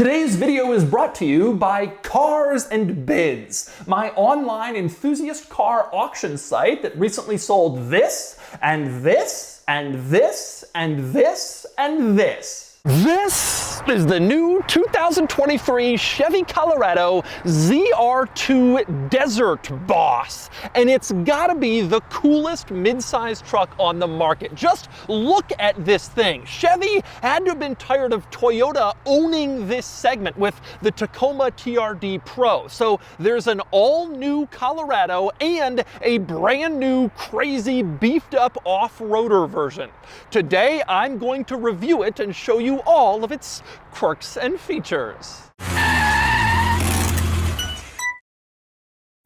Today's video is brought to you by Cars and Bids, my online enthusiast car auction site that recently sold this, and this, and this, and this, and this. This is the new 2023 Chevy Colorado ZR2 Desert Boss, and it's gotta be the coolest midsize truck on the market. Just look at this thing. Chevy had to have been tired of Toyota owning this segment with the Tacoma TRD Pro. So there's an all-new Colorado and a brand new, crazy, beefed-up off-roader version. Today, I'm going to review it and show you all of its quirks and features.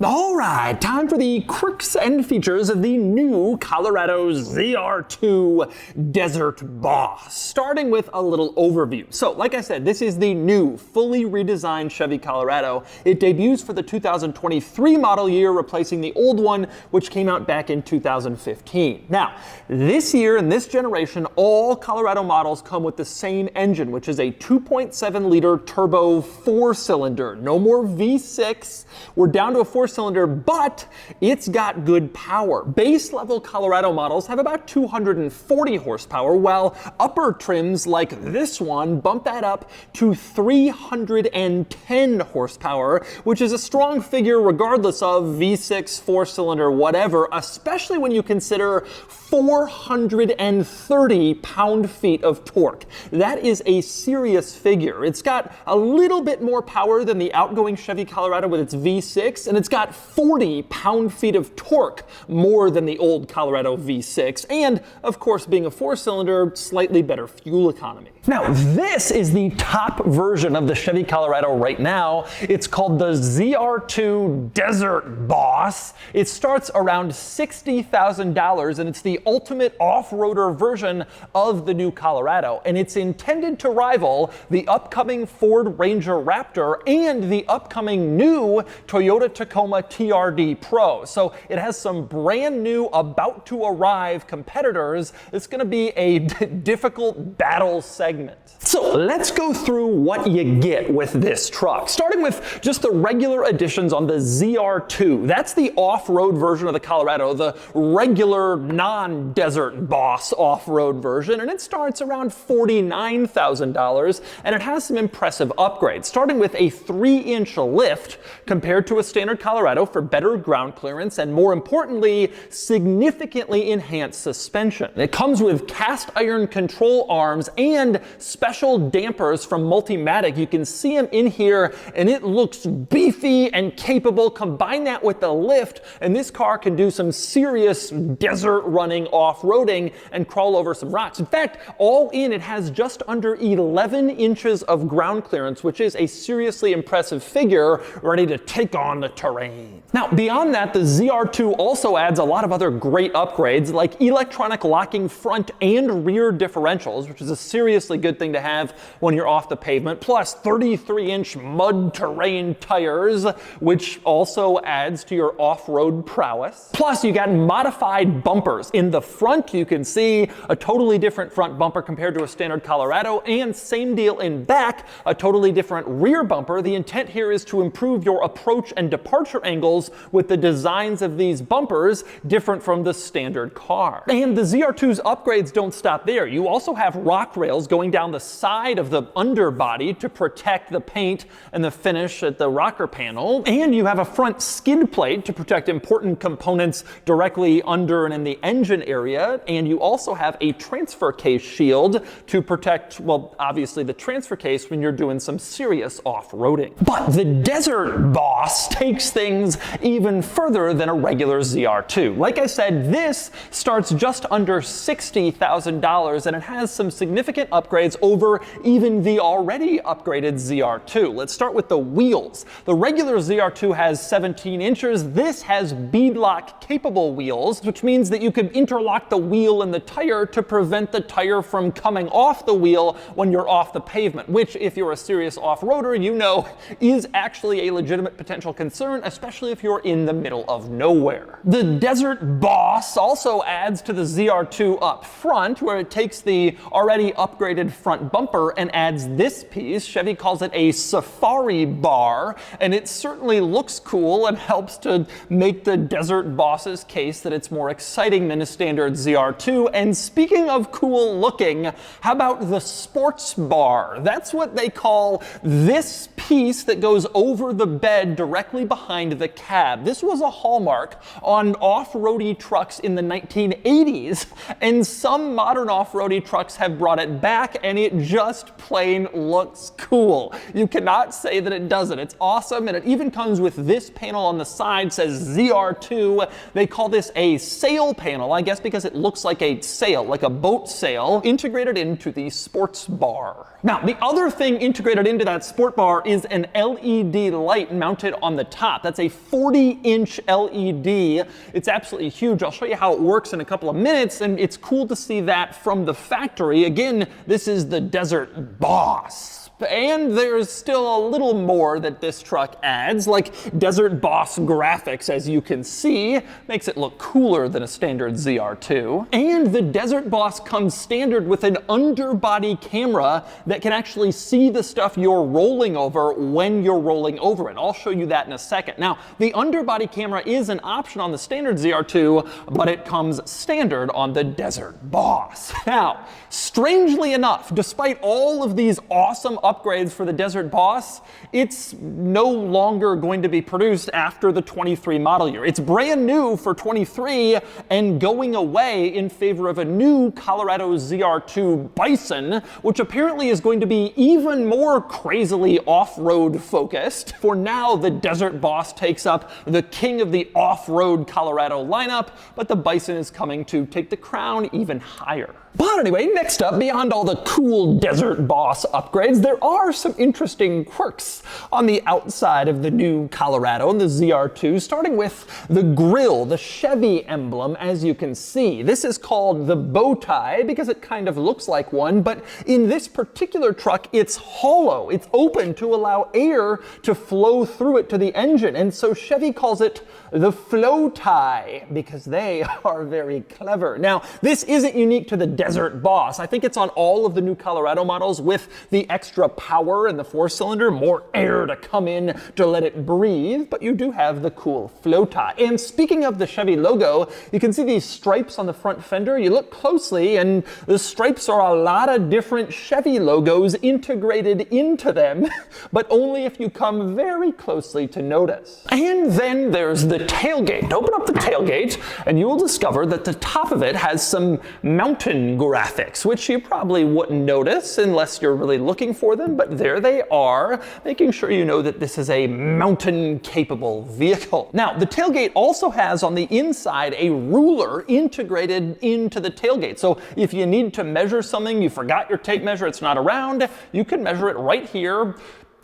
All right, time for the quirks and features of the new Colorado ZR2 Desert Boss. Starting with a little overview. So, like I said, this is the new, fully redesigned Chevy Colorado. It debuts for the 2023 model year, replacing the old one, which came out back in 2015. Now, this year and this generation, all Colorado models come with the same engine, which is a 2.7-liter turbo 4-cylinder. No more V6. We're down to a 4-cylinder, but it's got good power. Base level Colorado models have about 240 horsepower, while upper trims like this one bump that up to 310 horsepower, which is a strong figure regardless of V6, 4-cylinder, whatever, especially when you consider 430 pound-feet of torque. That is a serious figure. It's got a little bit more power than the outgoing Chevy Colorado with its V6, and it's got 40 pound-feet of torque more than the old Colorado V6, and of course, being a 4-cylinder, slightly better fuel economy. Now, this is the top version of the Chevy Colorado right now. It's called the ZR2 Desert Boss. It starts around $60,000, and it's the ultimate off-roader version of the new Colorado, and it's intended to rival the upcoming Ford Ranger Raptor and the upcoming new Toyota Tacoma TRD Pro. So it has some brand new, about to arrive competitors. It's going to be a difficult battle segment. So let's go through what you get with this truck. Starting with just the regular additions on the ZR2. That's the off-road version of the Colorado, the regular non-Desert Boss off-road version, and it starts around $49,000, and it has some impressive upgrades, starting with a 3-inch lift compared to a standard Colorado for better ground clearance and, more importantly, significantly enhanced suspension. It comes with cast iron control arms and special dampers from Multimatic. You can see them in here, and it looks beefy and capable. Combine that with the lift, and this car can do some serious desert running off-roading and crawl over some rocks. In fact, all in, it has just under 11 inches of ground clearance, which is a seriously impressive figure, ready to take on the terrain. Now, beyond that, the ZR2 also adds a lot of other great upgrades, like electronic locking front and rear differentials, which is a seriously good thing to have when you're off the pavement, plus 33-inch mud terrain tires, which also adds to your off-road prowess. Plus, you got modified bumpers. In the front, you can see a totally different front bumper compared to a standard Colorado, and same deal in back, a totally different rear bumper. The intent here is to improve your approach and departure angles with the designs of these bumpers, different from the standard car. And the ZR2's upgrades don't stop there. You also have rock rails going down the side of the underbody to protect the paint and the finish at the rocker panel. And you have a front skid plate to protect important components directly under and in the engine area. And you also have a transfer case shield to protect, well, obviously the transfer case when you're doing some serious off-roading. But the Desert Boss takes things even further than a regular ZR2. Like I said, this starts just under $60,000, and it has some significant upgrades over even the already upgraded ZR2. Let's start with the wheels. The regular ZR2 has 17 inches. This has beadlock capable wheels, which means that you can interlock the wheel and the tire to prevent the tire from coming off the wheel when you're off the pavement, which, if you're a serious off-roader, you know is actually a legitimate potential concern, especially if you're in the middle of nowhere. The Desert Boss also adds to the ZR2 up front, where it takes the already upgraded front bumper and adds this piece. Chevy calls it a safari bar, and it certainly looks cool and helps to make the Desert Boss's case that it's more exciting than a standard ZR2. And speaking of cool looking, how about the sports bar? That's what they call this piece that goes over the bed directly behind the cab. This was a hallmark on off-roady trucks in the 1980s, and some modern off-roady trucks have brought it back, and it just plain looks cool. You cannot say that it doesn't. It's awesome, and it even comes with this panel on the side, says ZR2. They call this a sail panel, I guess because it looks like a sail, like a boat sail, integrated into the sports bar. Now, the other thing integrated into that sport bar is an LED light mounted on the top. That's a 40-inch LED. It's absolutely huge. I'll show you how it works in a couple of minutes, and it's cool to see that from the factory. Again, this is the Desert Boss. And there's still a little more that this truck adds, like Desert Boss graphics, as you can see. Makes it look cooler than a standard ZR2. And the Desert Boss comes standard with an underbody camera that can actually see the stuff you're rolling over when you're rolling over it. I'll show you that in a second. Now, the underbody camera is an option on the standard ZR2, but it comes standard on the Desert Boss. Now, strangely enough, despite all of these awesome upgrades for the Desert Boss, it's no longer going to be produced after the 23 model year. It's brand new for 23 and going away in favor of a new Colorado ZR2 Bison, which apparently is going to be even more crazily off-road focused. For now, the Desert Boss takes up the king of the off-road Colorado lineup, but the Bison is coming to take the crown even higher. But anyway, next up, beyond all the cool Desert Boss upgrades, there are some interesting quirks on the outside of the new Colorado and the ZR2, starting with the grille, the Chevy emblem, as you can see. This is called the bow tie because it kind of looks like one, but in this particular truck, it's hollow. It's open to allow air to flow through it to the engine, and so Chevy calls it the flow tie because they are very clever. Now, this isn't unique to the Desert Boss. I think it's on all of the new Colorado models with the extra power in the 4-cylinder, more air to come in to let it breathe, but you do have the cool flow tie. And speaking of the Chevy logo, you can see these stripes on the front fender. You look closely and the stripes are a lot of different Chevy logos integrated into them, but only if you come very closely to notice. And then there's the tailgate. Open up the tailgate and you will discover that the top of it has some mountain graphics, which you probably wouldn't notice unless you're really looking for them, but there they are, making sure you know that this is a mountain-capable vehicle. Now, the tailgate also has on the inside a ruler integrated into the tailgate. So if you need to measure something, you forgot your tape measure, it's not around, you can measure it right here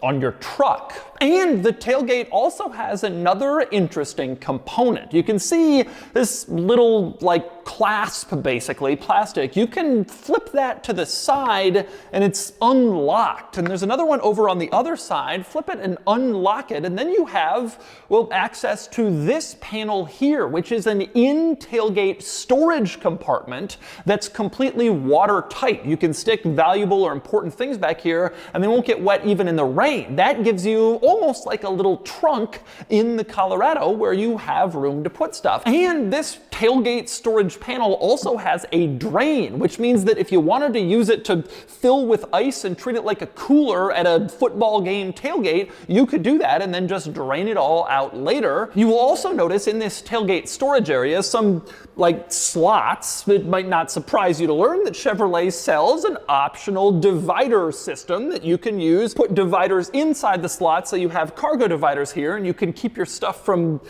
on your truck. And the tailgate also has another interesting component. You can see this little clasp, basically, plastic. You can flip that to the side and it's unlocked. And there's another one over on the other side. Flip it and unlock it. And then you have, access to this panel here, which is an in-tailgate storage compartment that's completely watertight. You can stick valuable or important things back here and they won't get wet even in the rain. That gives you almost like a little trunk in the Colorado where you have room to put stuff. And this tailgate storage panel also has a drain, which means that if you wanted to use it to fill with ice and treat it like a cooler at a football game tailgate, you could do that and then just drain it all out later. You will also notice in this tailgate storage area some slots. It might not surprise you to learn that Chevrolet sells an optional divider system that you can use. Put dividers inside the slots so you have cargo dividers here and you can keep your stuff from,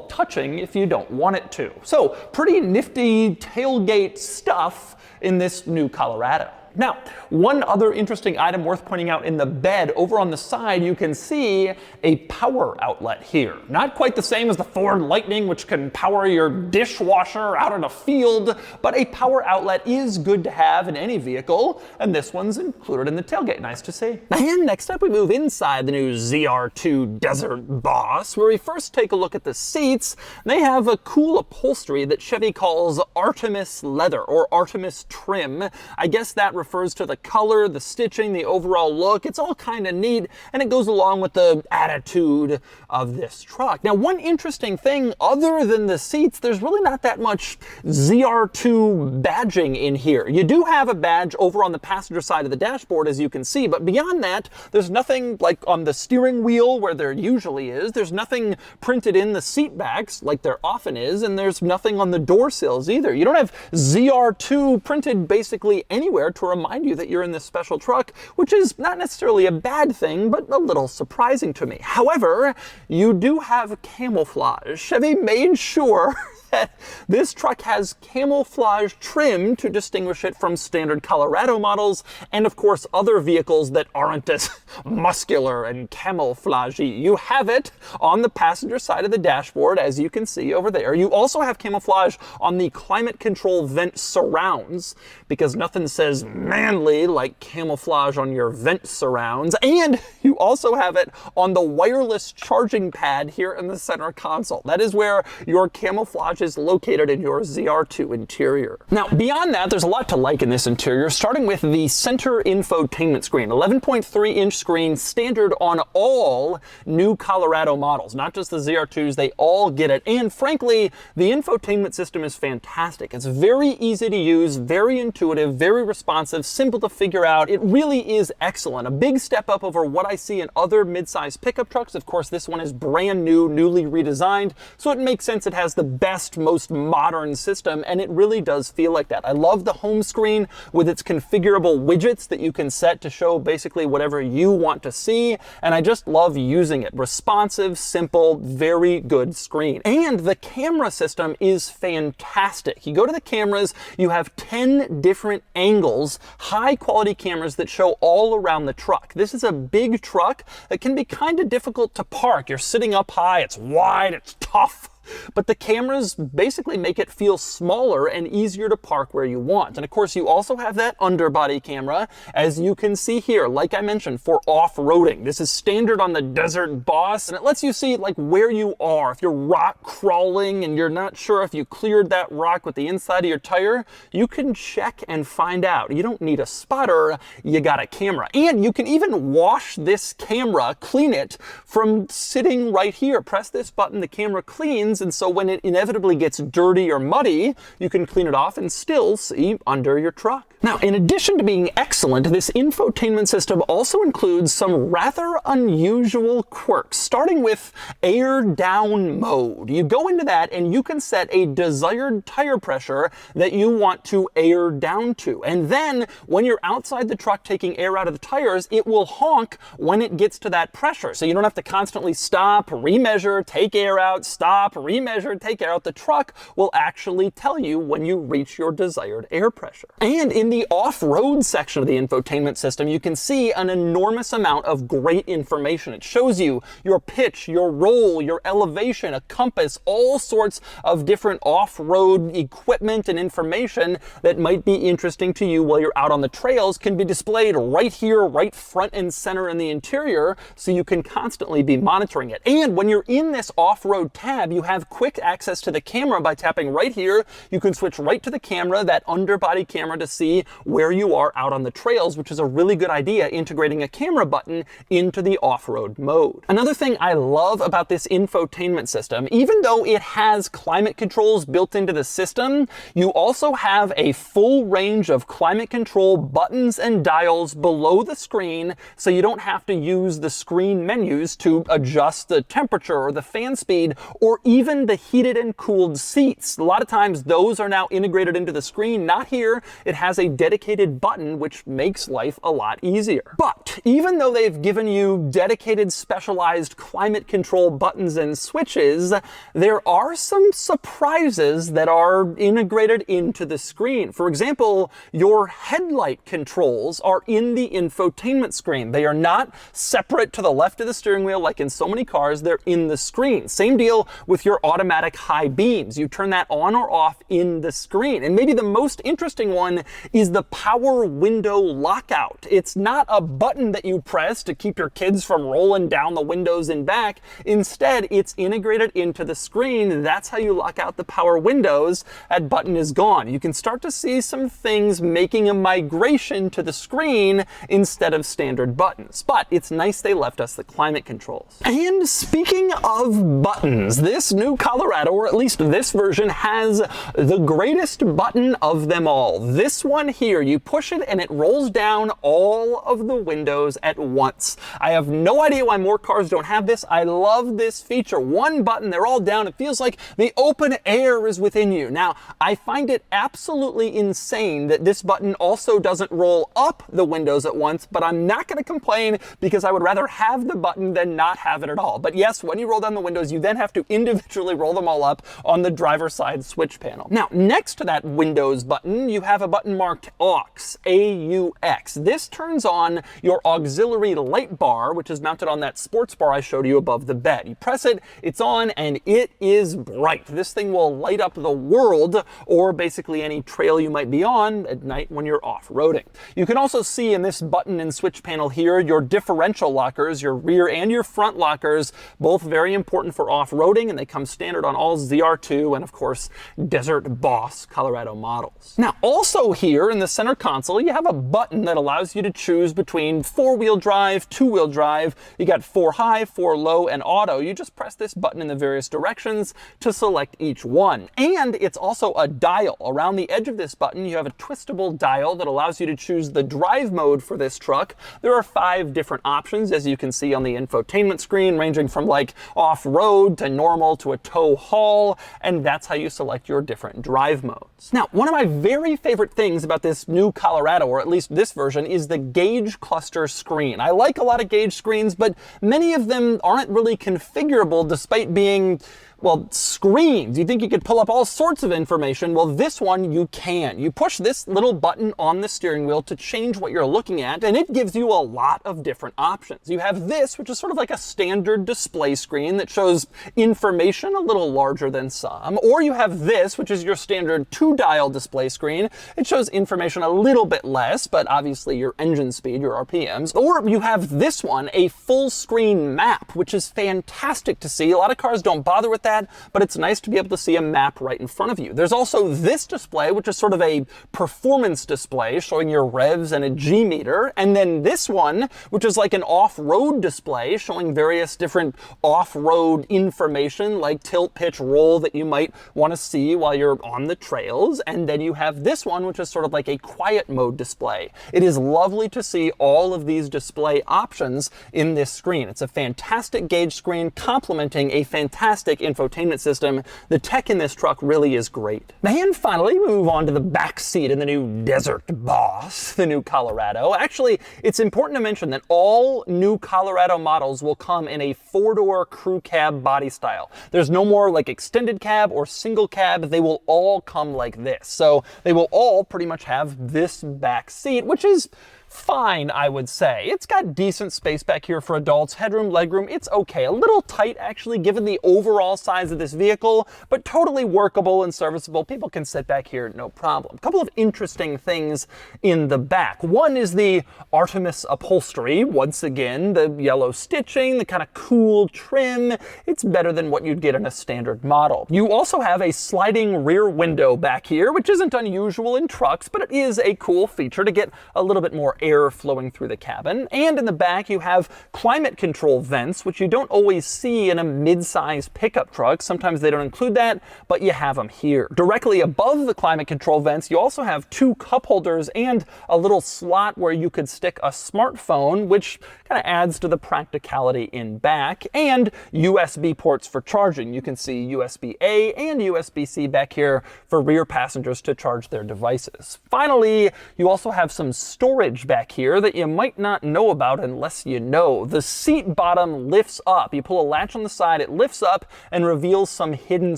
touching if you don't want it to. So, pretty nifty tailgate stuff in this new Colorado. Now, one other interesting item worth pointing out in the bed, over on the side you can see a power outlet here. Not quite the same as the Ford Lightning, which can power your dishwasher out in a field, but a power outlet is good to have in any vehicle, and this one's included in the tailgate. Nice to see. And next up we move inside the new ZR2 Desert Boss, where we first take a look at the seats. They have a cool upholstery that Chevy calls Artemis leather, or Artemis trim. I guess that refers to the color, the stitching, the overall look. It's all kind of neat, and it goes along with the attitude of this truck. Now, one interesting thing, other than the seats, there's really not that much ZR2 badging in here. You do have a badge over on the passenger side of the dashboard, as you can see, but beyond that, there's nothing like on the steering wheel where there usually is. There's nothing printed in the seat backs like there often is, and there's nothing on the door sills either. You don't have ZR2 printed basically anywhere to remind you that you're in this special truck, which is not necessarily a bad thing, but a little surprising to me. However, you do have camouflage. Chevy made sure that this truck has camouflage trim to distinguish it from standard Colorado models, and of course other vehicles that aren't as muscular and camouflagey. You have it on the passenger side of the dashboard, as you can see over there. You also have camouflage on the climate control vent surrounds, because nothing says manly like camouflage on your vent surrounds. And you also have it on the wireless charging pad here in the center console. That is where your camouflage is located in your ZR2 interior. Now, beyond that, there's a lot to like in this interior, starting with the center infotainment screen. 11.3-inch screen, standard on all new Colorado models, not just the ZR2s, they all get it. And frankly, the infotainment system is fantastic. It's very easy to use, very intuitive, very responsive, simple to figure out. It really is excellent. A big step up over what I see in other mid-size pickup trucks. Of course, this one is brand new, newly redesigned, so it makes sense it has the best, most modern system, and it really does feel like that. I love the home screen with its configurable widgets that you can set to show basically whatever you want to see, and I just love using it. Responsive, simple, very good screen. And the camera system is fantastic. You go to the cameras, you have 10 different angles, high quality cameras that show all around the truck. This is a big truck that can be kind of difficult to park. You're sitting up high, it's wide, it's tough. But the cameras basically make it feel smaller and easier to park where you want. And of course, you also have that underbody camera, as you can see here, like I mentioned, for off-roading. This is standard on the Desert Boss, and it lets you see like where you are. If you're rock crawling and you're not sure if you cleared that rock with the inside of your tire, you can check and find out. You don't need a spotter, you got a camera. And you can even wash this camera, clean it from sitting right here. Press this button, the camera cleans, and so when it inevitably gets dirty or muddy, you can clean it off and still see under your truck. Now, in addition to being excellent, this infotainment system also includes some rather unusual quirks, starting with air down mode. You go into that and you can set a desired tire pressure that you want to air down to. And then when you're outside the truck taking air out of the tires, it will honk when it gets to that pressure. So you don't have to constantly stop, remeasure, take air out, stop, remeasure, take air out. The truck will actually tell you when you reach your desired air pressure. And in the off-road section of the infotainment system, you can see an enormous amount of great information. It shows you your pitch, your roll, your elevation, a compass, all sorts of different off-road equipment and information that might be interesting to you while you're out on the trails can be displayed right here, right front and center in the interior, so you can constantly be monitoring it. And when you're in this off-road tab, you have quick access to the camera by tapping right here. You can switch right to the camera, that underbody camera, to see where you are out on the trails, which is a really good idea, integrating a camera button into the off-road mode. Another thing I love about this infotainment system, even though it has climate controls built into the system, you also have a full range of climate control buttons and dials below the screen, so you don't have to use the screen menus to adjust the temperature or the fan speed, or even even the heated and cooled seats. A lot of times those are now integrated into the screen. Not here. It has a dedicated button, which makes life a lot easier. But even though they've given you dedicated specialized climate control buttons and switches, there are some surprises that are integrated into the screen. For example, your headlight controls are in the infotainment screen. They are not separate to the left of the steering wheel like in so many cars. They're in the screen. Same deal with your automatic high beams. You turn that on or off in the screen. And maybe the most interesting one is the power window lockout. It's not a button that you press to keep your kids from rolling down the windows and back. Instead, it's integrated into the screen. That's how you lock out the power windows. That button is gone. You can start to see some things making a migration to the screen instead of standard buttons. But it's nice they left us the climate controls. And speaking of buttons, this new Colorado, or at least this version, has the greatest button of them all. This one here, you push it and it rolls down all of the windows at once. I have no idea why more cars don't have this. I love this feature. One button, they're all down. It feels like the open air is within you. Now, I find it absolutely insane that this button also doesn't roll up the windows at once, but I'm not going to complain because I would rather have the button than not have it at all. But yes, when you roll down the windows, you then have to individually roll them all up on the driver's side switch panel. Now, next to that Windows button, you have a button marked AUX, A-U-X. This turns on your auxiliary light bar, which is mounted on that sports bar I showed you above the bed. You press it, it's on, and it is bright. This thing will light up the world, or basically any trail you might be on at night when you're off-roading. You can also see in this button and switch panel here your differential lockers, your rear and your front lockers, both very important for off-roading, and they come standard on all ZR2 and, of course, Desert Boss Colorado models. Now, also here in the center console, you have a button that allows you to choose between four-wheel drive, two-wheel drive. You got 4 high, 4 low, and auto. You just press this button in the various directions to select each one. And it's also a dial. Around the edge of this button, you have a twistable dial that allows you to choose the drive mode for this truck. There are 5 different options, as you can see on the infotainment screen, ranging from like off-road to normal to a tow haul, and that's how you select your different drive modes. Now, one of my very favorite things about this new Colorado, or at least this version, is the gauge cluster screen. I like a lot of gauge screens, but many of them aren't really configurable despite being, well, screens. You think you could pull up all sorts of information. Well, this one you can. You push this little button on the steering wheel to change what you're looking at, and it gives you a lot of different options. You have this, which is sort of like a standard display screen that shows information a little larger than some. Or you have this, which is your standard 2-dial display screen. It shows information a little bit less, but obviously your engine speed, your RPMs. Or you have this one, a full screen map, which is fantastic to see. A lot of cars don't bother with that, but it's nice to be able to see a map right in front of you. There's also this display, which is sort of a performance display showing your revs and a G meter. And then this one, which is like an off-road display showing various different off-road information like tilt, pitch, roll that you might want to see while you're on the trails. And then you have this one, which is sort of like a quiet mode display. It is lovely to see all of these display options in this screen. It's a fantastic gauge screen complementing a fantastic infotainment system. The tech in this truck really is great. And finally, we move on to the back seat in the new Desert Boss, the new Colorado. Actually, it's important to mention that all new Colorado models will come in a 4-door crew cab body style. There's no more like extended cab or single cab. They will all come like this. So they will all pretty much have this back seat, which is fine, I would say. It's got decent space back here for adults. Headroom, legroom, it's okay. A little tight, actually, given the overall size of this vehicle, but totally workable and serviceable. People can sit back here, no problem. A couple of interesting things in the back. One is the Artemis upholstery. Once again, the yellow stitching, the kind of cool trim. It's better than what you'd get in a standard model. You also have a sliding rear window back here, which isn't unusual in trucks, but it is a cool feature to get a little bit more air flowing through the cabin. And in the back, you have climate control vents, which you don't always see in a mid-size pickup truck. Sometimes they don't include that, but you have them here. Directly above the climate control vents, you also have 2 cup holders and a little slot where you could stick a smartphone, which kind of adds to the practicality in back, and USB ports for charging. You can see USB-A and USB-C back here for rear passengers to charge their devices. Finally, you also have some storage back here that you might not know about unless you know. The seat bottom lifts up. You pull a latch on the side, it lifts up and reveals some hidden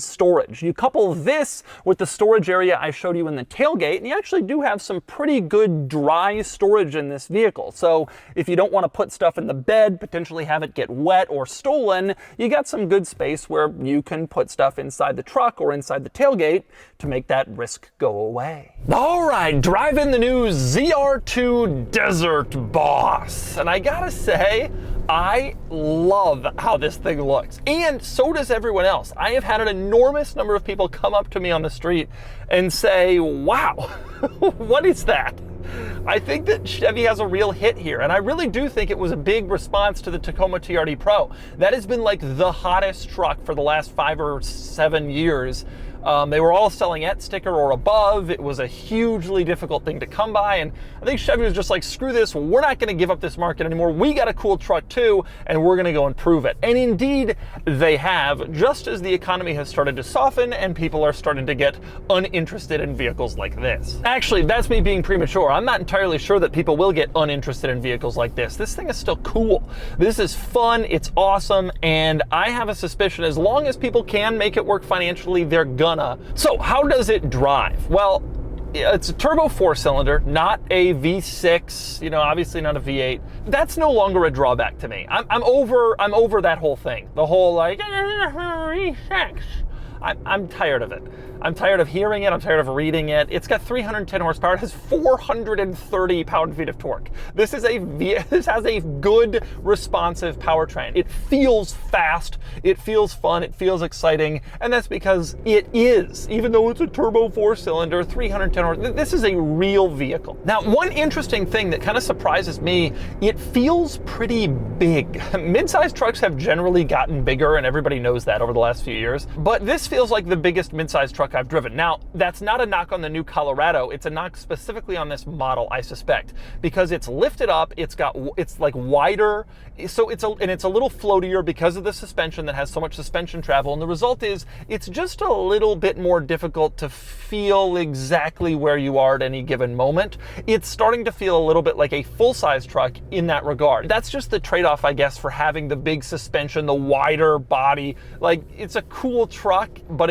storage. You couple this with the storage area I showed you in the tailgate, and you actually do have some pretty good dry storage in this vehicle. So if you don't want to put stuff in the bed, potentially have it get wet or stolen, you got some good space where you can put stuff inside the truck or inside the tailgate to make that risk go away. All right, driving the new ZR2 Desert Boss. And I gotta say, I love how this thing looks, and so does everyone else. I have had an enormous number of people come up to me on the street and say, wow, what is that? I think that Chevy has a real hit here, and I really do think it was a big response to the Tacoma TRD Pro. That has been like the hottest truck for the last 5 or 7 years. They were all selling at sticker or above. It was a hugely difficult thing to come by, and I think Chevy was just like, screw this, we're not gonna give up this market anymore. We got a cool truck too, and we're gonna go and prove it. And indeed, they have, just as the economy has started to soften and people are starting to get uninterested in vehicles like this. Actually, that's me being premature. I'm not entirely sure that people will get uninterested in vehicles like this. This thing is still cool. This is fun, it's awesome, and I have a suspicion as long as people can make it work financially, they're gonna. So how does it drive? Well, it's a turbo 4-cylinder, not a V6, you know, obviously not a V8. That's no longer a drawback to me. I'm over that whole thing. The whole like, V6. I'm tired of it. I'm tired of hearing it. I'm tired of reading it. It's got 310 horsepower. It has 430 pound-feet of torque. This has a good, responsive powertrain. It feels fast. It feels fun. It feels exciting. And that's because it is. Even though it's a turbo 4-cylinder, 310 horsepower, this is a real vehicle. Now, one interesting thing that kind of surprises me, it feels pretty big. Mid-size trucks have generally gotten bigger, and everybody knows that over the last few years. But this feels like the biggest mid-size truck I've driven. Now, that's not a knock on the new Colorado. It's a knock specifically on this model, I suspect, because it's lifted up. It's like wider, so it's a little floatier because of the suspension that has so much suspension travel. And the result is it's just a little bit more difficult to feel exactly where you are at any given moment. It's starting to feel a little bit like a full-size truck in that regard. That's just the trade-off, I guess, for having the big suspension, the wider body. Like, it's a cool truck, but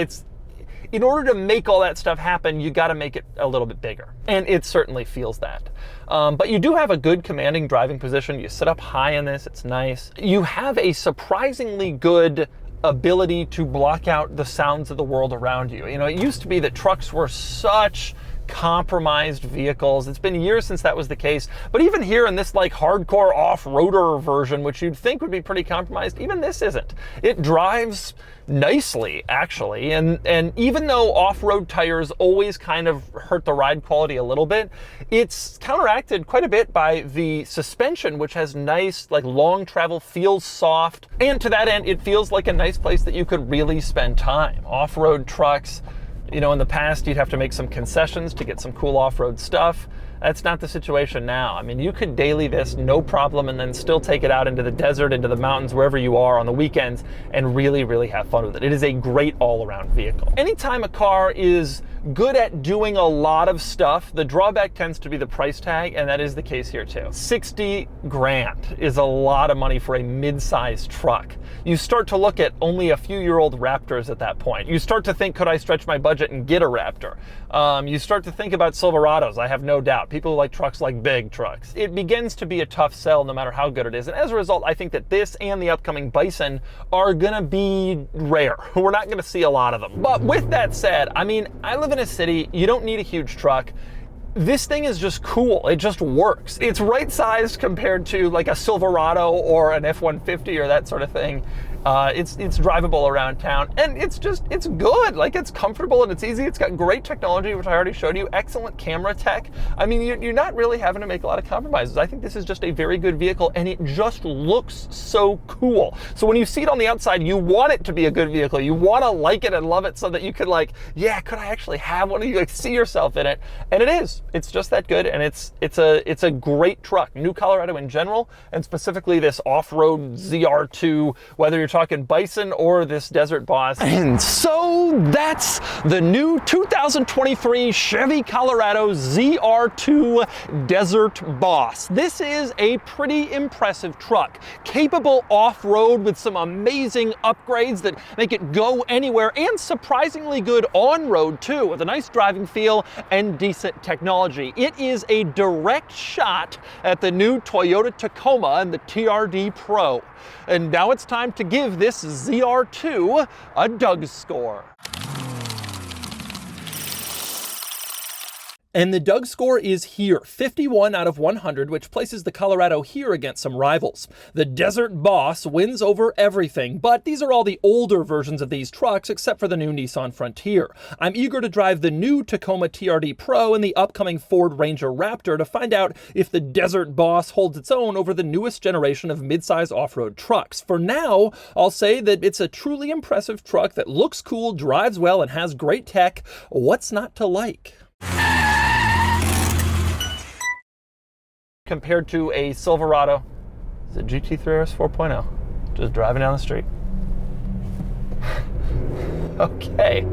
in order to make all that stuff happen, you got to make it a little bit bigger. And it certainly feels that. But you do have a good commanding driving position. You sit up high in this, it's nice. You have a surprisingly good ability to block out the sounds of the world around you. You know, it used to be that trucks were such compromised vehicles. It's been years since that was the case. But even here in this like hardcore off-roader version, which you'd think would be pretty compromised, even this isn't. It drives nicely, actually. And even though off-road tires always kind of hurt the ride quality a little bit, it's counteracted quite a bit by the suspension, which has nice, like long travel, feels soft. And to that end, it feels like a nice place that you could really spend time. Off-road trucks, you know, in the past, you'd have to make some concessions to get some cool off-road stuff. That's not the situation now. I mean, you could daily this, no problem, and then still take it out into the desert, into the mountains, wherever you are on the weekends, and really, really have fun with it. It is a great all-around vehicle. Anytime a car is good at doing a lot of stuff, the drawback tends to be the price tag, and that is the case here too. 60 grand is a lot of money for a mid-sized truck. You start to look at only a few-year-old Raptors at that point. You start to think, could I stretch my budget and get a Raptor? You start to think about Silverados, I have no doubt. People who like trucks like big trucks. It begins to be a tough sell no matter how good it is. And as a result, I think that this and the upcoming Bison are gonna be rare. We're not gonna see a lot of them. But with that said, I mean, I live in a city, you don't need a huge truck. This thing is just cool. It just works. It's right sized compared to like a Silverado or an F-150 or that sort of thing. It's drivable around town, and it's good. Like, it's comfortable and it's easy. It's got great technology, which I already showed you. Excellent camera tech. I mean, you're not really having to make a lot of compromises. I think this is just a very good vehicle, and it just looks so cool. So when you see it on the outside, you want it to be a good vehicle. You want to like it and love it so that you could, like, yeah, could I actually have one of you, like, see yourself in it? And it is. It's just that good, and it's a great truck. New Colorado in general, and specifically this off-road ZR2, whether you're talking Bison or this Desert Boss. And so that's the new 2023 Chevy Colorado ZR2 Desert Boss. This is a pretty impressive truck, capable off-road with some amazing upgrades that make it go anywhere, and surprisingly good on-road too, with a nice driving feel and decent technology. It is a direct shot at the new Toyota Tacoma and the TRD Pro. And now it's time to give this ZR2 a DougScore. And the DougScore is here, 51 out of 100, which places the Colorado here against some rivals. The Desert Boss wins over everything, but these are all the older versions of these trucks, except for the new Nissan Frontier. I'm eager to drive the new Tacoma TRD Pro and the upcoming Ford Ranger Raptor to find out if the Desert Boss holds its own over the newest generation of midsize off-road trucks. For now, I'll say that it's a truly impressive truck that looks cool, drives well, and has great tech. What's not to like? Compared to a Silverado, it's a GT3 RS 4.0, just driving down the street. Okay.